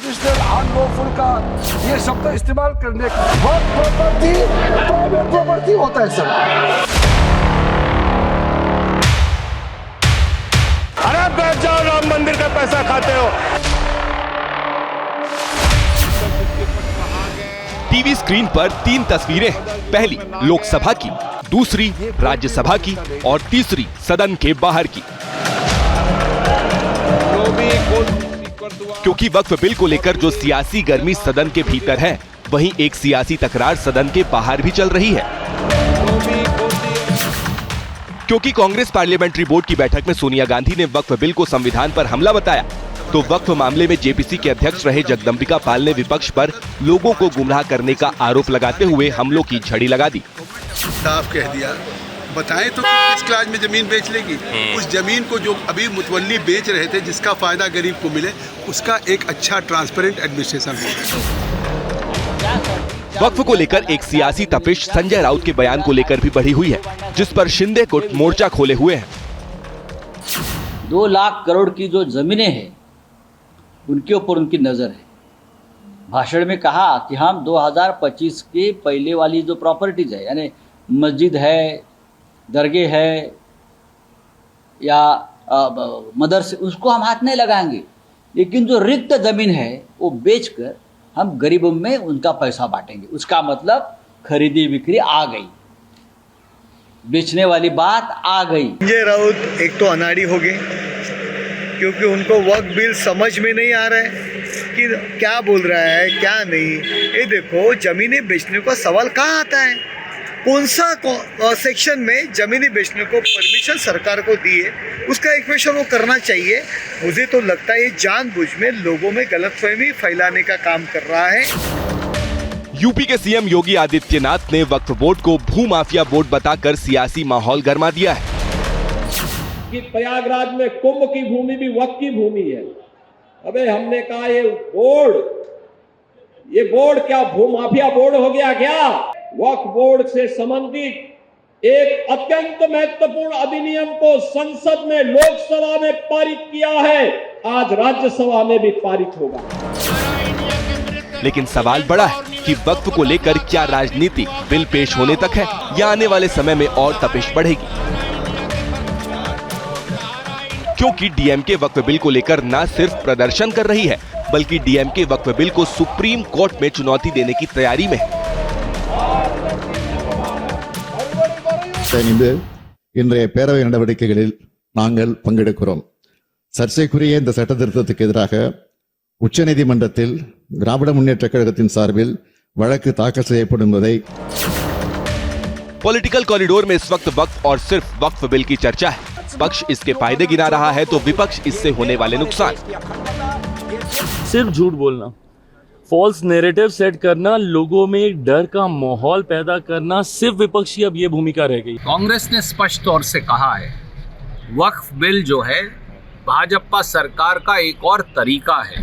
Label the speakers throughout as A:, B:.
A: Unconstitutional, unlawful का ये शब्द इस्तेमाल करने का वक्त प्रॉपर्टी प्राइवेट प्रॉपर्टी होता है सर।
B: अरे बैठ जाओ, राम मंदिर का पैसा खाते हो।
C: टीवी स्क्रीन पर 3 तस्वीरें हैं। पहली लोकसभा की, दूसरी राज्यसभा की और तीसरी सदन के बाहर की। क्योंकि वक्फ बिल को लेकर जो सियासी गर्मी सदन के भीतर है, वहीं एक सियासी तकरार सदन के बाहर भी चल रही है। क्योंकि कांग्रेस पार्लियामेंट्री बोर्ड की बैठक में सोनिया गांधी ने वक्फ बिल को संविधान पर हमला बताया, तो वक्फ मामले में जेपीसी के अध्यक्ष रहे जगदम्बिका पाल ने विपक्ष पर लोगों को गुमराह करने का आरोप लगाते हुए हमलों की झड़ी लगा दी।
D: साफ कह दिया, बताएं तो किस क्लास में जमीन बेच लेगी? उस जमीन को जो अभी मुतवल्ली बेच रहे थे, जिसका फायदा गरीब को मिले, उसका एक अच्छा ट्रांसपेरेंट एडमिनिस्ट्रेशन हो।
C: वक्फ को लेकर एक सियासी तपिश संजय राउत के बयान को लेकर भी बढ़ी हुई है, जिस पर शिंदे गुट मोर्चा खोले हुए हैं।
E: 2 लाख करोड़ की जो जमीनें हैं, उनके ऊपर उनकी नजर है। भाषण में कहा कि हम 2025 के पहले वाली जो प्रॉपर्टीज है, यानी मस्जिद है, दरगाह है या मदरसे, उसको हम हाथ नहीं लगाएंगे, लेकिन जो रिक्त जमीन है वो बेचकर हम गरीबों में उनका पैसा बांटेंगे। उसका मतलब खरीदी बिक्री आ गई, बेचने वाली बात आ गई।
F: संजय राउत एक तो अनाड़ी हो गए, क्योंकि उनको वक्फ बिल समझ में नहीं आ रहा है कि क्या बोल रहा है क्या नहीं। ये देखो, जमीनें बेचने का सवाल कहाँ आता है? कौन सा सेक्शन में जमीनें बेचने को परमिशन सरकार को दी है, उसका इक्वेशन वो करना चाहिए। मुझे तो लगता है ये जानबूझ में लोगों में गलतफहमी फैलाने का काम कर रहा है।
C: यूपी के सीएम योगी आदित्यनाथ ने वक्फ बोर्ड को भूमाफिया बोर्ड बताकर सियासी माहौल गर्मा दिया है
G: कि प्रयागराज में कुंभ की भूमि भी वक्फ की भूमि है। अबे हमने कहा ये बोर्ड क्या भूमाफिया बोर्ड हो गया क्या? वक्फ बोर्ड से संबंधित एक अत्यंत महत्वपूर्ण अधिनियम को संसद में, लोकसभा में पारित किया है, आज राज्यसभा में भी पारित होगा।
C: लेकिन सवाल बड़ा है कि वक्फ को लेकर क्या राजनीति बिल पेश होने तक है या आने वाले समय में और तपिश बढ़ेगी? क्योंकि डीएमके वक्फ बिल को लेकर न सिर्फ प्रदर्शन कर रही है, बल्कि डीएमके वक्फ बिल को सुप्रीम कोर्ट में चुनौती देने की तैयारी में है।
H: இன்றைய பேரவை நடவடிக்கைகளில் நாங்கள் பங்கெடுக்கிறோம். சர்ச்சைக்குரிய இந்த சட்ட திருத்தத்துக்கு எதிராக உச்சநீதிமன்றத்தில் திராவிட முன்னேற்றக் கழகத்தின் சார்பில் வழக்கு தாக்கல் செய்யப்படும் என்பதை
C: पॉलिटिकल कॉरिडोर में इस वक्त वक्फ और सिर्फ वक्फ बिल की चर्चा है। पक्ष इसके फायदे गिना रहा है तो विपक्ष इससे होने वाले नुकसान।
I: सिर्फ झूठ बोलना, फॉल्स नैरेटिव सेट करना, लोगों में एक डर का माहौल पैदा करना, सिर्फ विपक्ष की अब ये भूमिका रह गई।
J: कांग्रेस ने स्पष्ट तौर से कहा है, वक्फ बिल जो है भाजपा सरकार का एक और तरीका है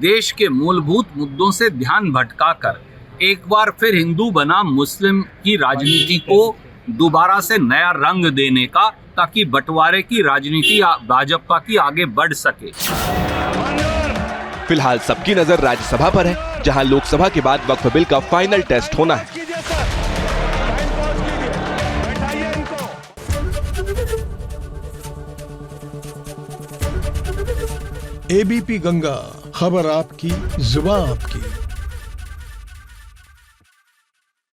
J: देश के मूलभूत मुद्दों से ध्यान भटकाकर एक बार फिर हिंदू बनाम मुस्लिम की राजनीति को दोबारा से नया रंग देने का, ताकि बंटवारे की राजनीति भाजपा की आगे बढ़ सके।
C: फिलहाल सबकी नजर राज्यसभा पर है, जहां लोकसभा के बाद वक्फ बिल का फाइनल टेस्ट होना है।
K: एबीपी गंगा, खबर आपकी, जुबान आपकी।